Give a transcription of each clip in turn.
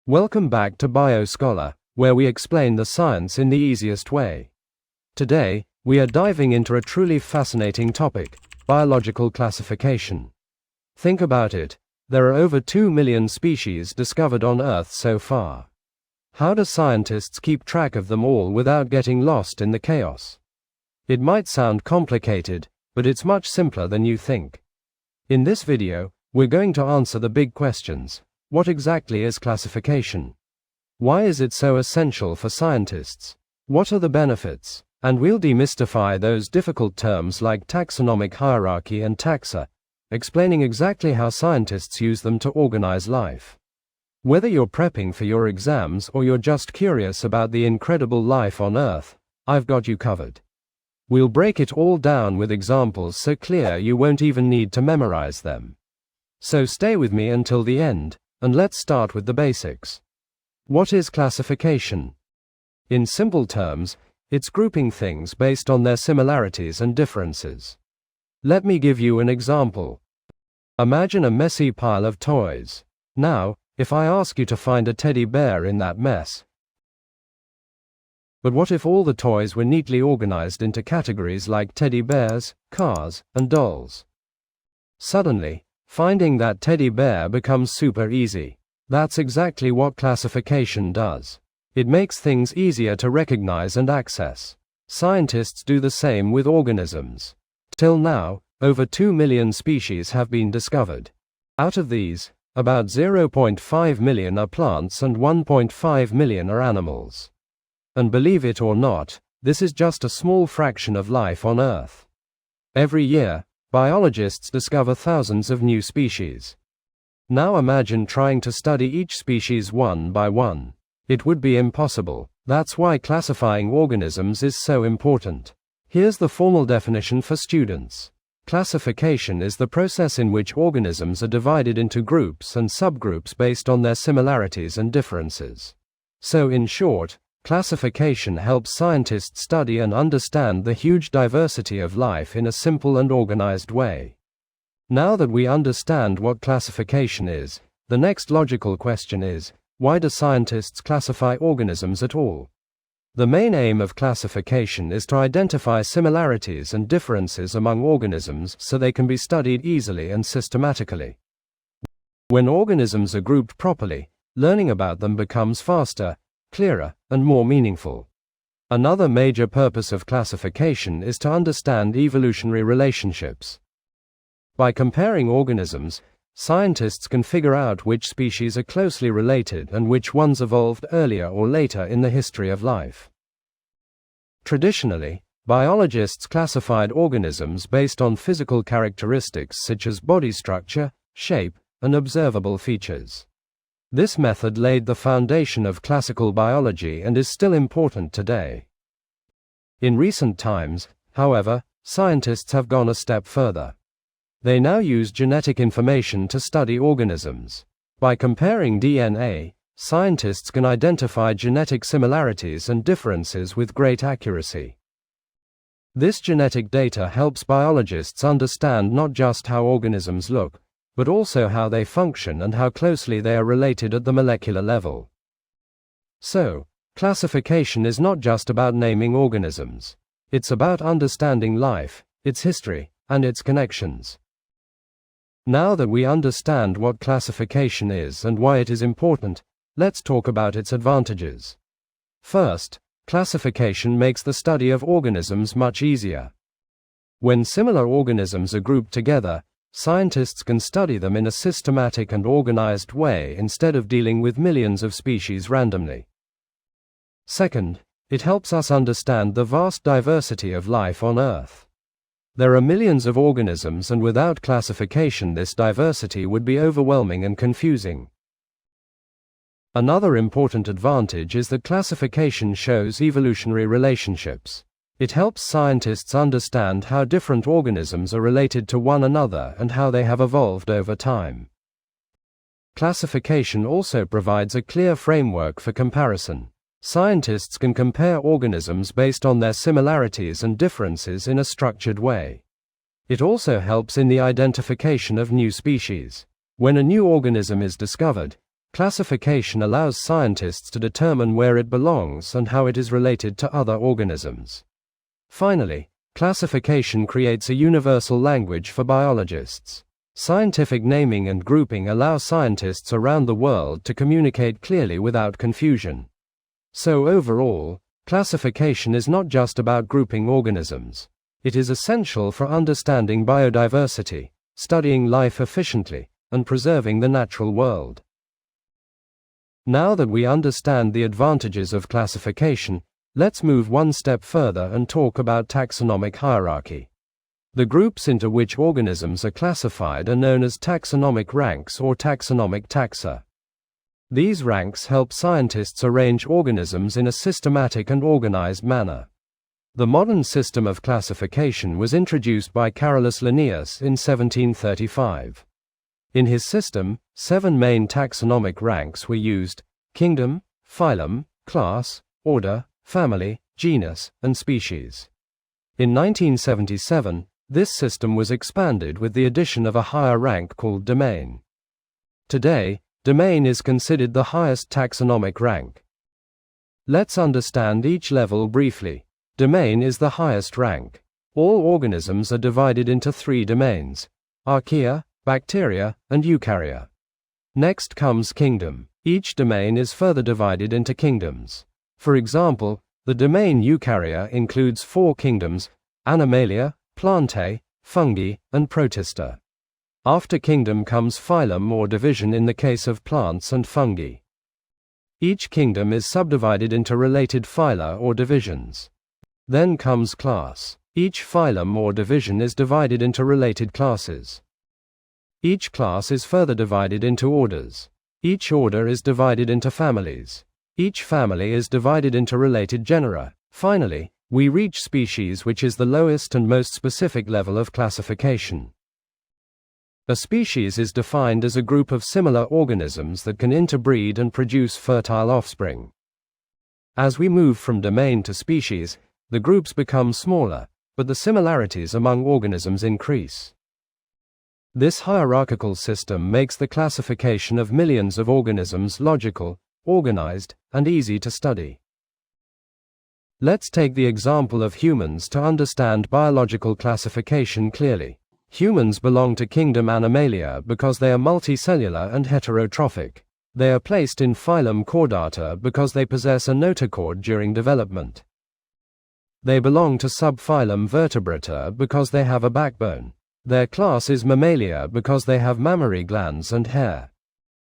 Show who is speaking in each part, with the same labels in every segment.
Speaker 1: Welcome back to BioScholar, where we explain the science in the easiest way. Today, we are diving into a truly fascinating topic, biological classification. Think about it, there are over 2 million species discovered on Earth so far. How do scientists keep track of them all without getting lost in the chaos? It might sound complicated, but it's much simpler than you think. In this video, we're going to answer the big questions. What exactly is classification? Why is it so essential for scientists? What are the benefits? And we'll demystify those difficult terms like taxonomic hierarchy and taxa, explaining exactly how scientists use them to organize life. Whether you're prepping for your exams or you're just curious about the incredible life on Earth, I've got you covered. We'll break it all down with examples so clear you won't even need to memorize them. So stay with me until the end, and let's start with the basics. What is classification? In simple terms, it's grouping things based on their similarities and differences. Let me give you an example. Imagine a messy pile of toys. Now, if I ask you to find a teddy bear in that mess. But what if all the toys were neatly organized into categories like teddy bears, cars, and dolls? Suddenly, finding that teddy bear becomes super easy. That's exactly what classification does. It makes things easier to recognize and access. Scientists do the same with organisms. Till now, over 2 million species have been discovered. Out of these, about 0.5 million are plants and 1.5 million are animals. And believe it or not, this is just a small fraction of life on Earth. Every year, biologists discover thousands of new species. Now imagine trying to study each species one by one. It would be impossible. That's why classifying organisms is so important. Here's the formal definition for students. Classification is the process in which organisms are divided into groups and subgroups based on their similarities and differences. So in short, classification helps scientists study and understand the huge diversity of life in a simple and organized way. Now that we understand what classification is, the next logical question is, why do scientists classify organisms at all? The main aim of classification is to identify similarities and differences among organisms so they can be studied easily and systematically. When organisms are grouped properly, learning about them becomes faster, clearer, and more meaningful. Another major purpose of classification is to understand evolutionary relationships. By comparing organisms, scientists can figure out which species are closely related and which ones evolved earlier or later in the history of life. Traditionally, biologists classified organisms based on physical characteristics such as body structure, shape, and observable features. This method laid the foundation of classical biology and is still important today. In recent times, however, scientists have gone a step further. They now use genetic information to study organisms. By comparing DNA, scientists can identify genetic similarities and differences with great accuracy. This genetic data helps biologists understand not just how organisms look, but also how they function and how closely they are related at the molecular level. So, classification is not just about naming organisms. It's about understanding life, its history, and its connections. Now that we understand what classification is and why it is important, let's talk about its advantages. First, classification makes the study of organisms much easier. When similar organisms are grouped together, scientists can study them in a systematic and organized way instead of dealing with millions of species randomly. Second, it helps us understand the vast diversity of life on Earth. There are millions of organisms, and without classification this diversity would be overwhelming and confusing. Another important advantage is that classification shows evolutionary relationships. It helps scientists understand how different organisms are related to one another and how they have evolved over time. Classification also provides a clear framework for comparison. Scientists can compare organisms based on their similarities and differences in a structured way. It also helps in the identification of new species. When a new organism is discovered, Classification allows scientists to determine where it belongs and how it is related to other organisms. Finally, classification creates a universal language for biologists. Scientific naming and grouping allow scientists around the world to communicate clearly without confusion. So overall, classification is not just about grouping organisms. It is essential for understanding biodiversity, studying life efficiently, and preserving the natural world. Now that we understand the advantages of classification, let's move one step further and talk about taxonomic hierarchy. The groups into which organisms are classified are known as taxonomic ranks or taxonomic taxa. These ranks help scientists arrange organisms in a systematic and organized manner. The modern system of classification was introduced by Carolus Linnaeus in 1735. In his system, 7 main taxonomic ranks were used: kingdom, phylum, class, order, family, genus, and species. In 1977, this system was expanded with the addition of a higher rank called domain. Today, domain is considered the highest taxonomic rank. Let's understand each level briefly. Domain is the highest rank. All organisms are divided into 3 domains: archaea, bacteria, and eukarya. Next comes kingdom. Each domain is further divided into kingdoms. For example, the domain eukarya includes 4 kingdoms: Animalia, Plantae, Fungi, and Protista. After kingdom comes phylum or division in the case of plants and fungi. Each kingdom is subdivided into related phyla or divisions. Then comes class. Each phylum or division is divided into related classes. Each class is further divided into orders. Each order is divided into families. Each family is divided into related genera. Finally, we reach species, which is the lowest and most specific level of classification. A species is defined as a group of similar organisms that can interbreed and produce fertile offspring. As we move from domain to species, the groups become smaller, but the similarities among organisms increase. This hierarchical system makes the classification of millions of organisms logical, organized, and easy to study. Let's take the example of humans to understand biological classification clearly. Humans belong to kingdom Animalia because they are multicellular and heterotrophic. They are placed in phylum Chordata because they possess a notochord during development. They belong to subphylum Vertebrata because they have a backbone. Their class is Mammalia because they have mammary glands and hair.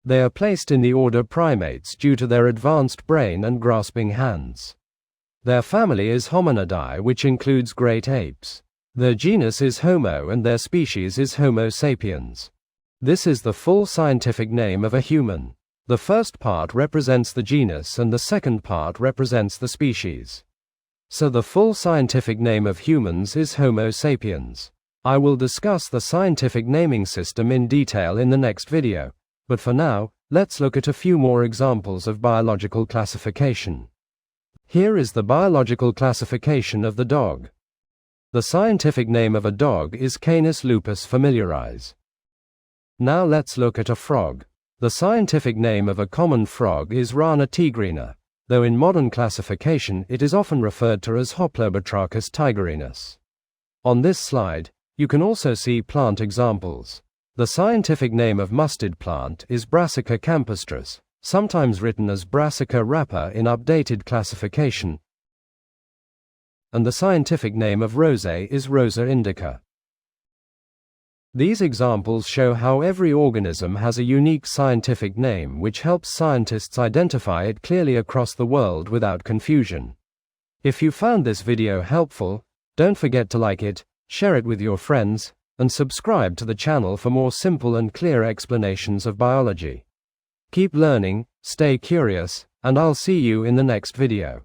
Speaker 1: They are placed in the order Primates due to their advanced brain and grasping hands. Their family is Hominidae, which includes great apes. Their genus is Homo and their species is Homo sapiens. This is the full scientific name of a human. The first part represents the genus and the second part represents the species. So the full scientific name of humans is Homo sapiens. I will discuss the scientific naming system in detail in the next video, but for now, let's look at a few more examples of biological classification. Here is the biological classification of the dog. The scientific name of a dog is Canis lupus familiaris. Now let's look at a frog. The scientific name of a common frog is Rana tigrina, though in modern classification it is often referred to as Hoplobatrachus tigerinus. On this slide, you can also see plant examples. The scientific name of mustard plant is Brassica campestris, sometimes written as Brassica rapa in updated classification, and the scientific name of rosé is Rosa indica. These examples show how every organism has a unique scientific name which helps scientists identify it clearly across the world without confusion. If you found this video helpful, don't forget to like it, share it with your friends, and subscribe to the channel for more simple and clear explanations of biology. Keep learning, stay curious, and I'll see you in the next video.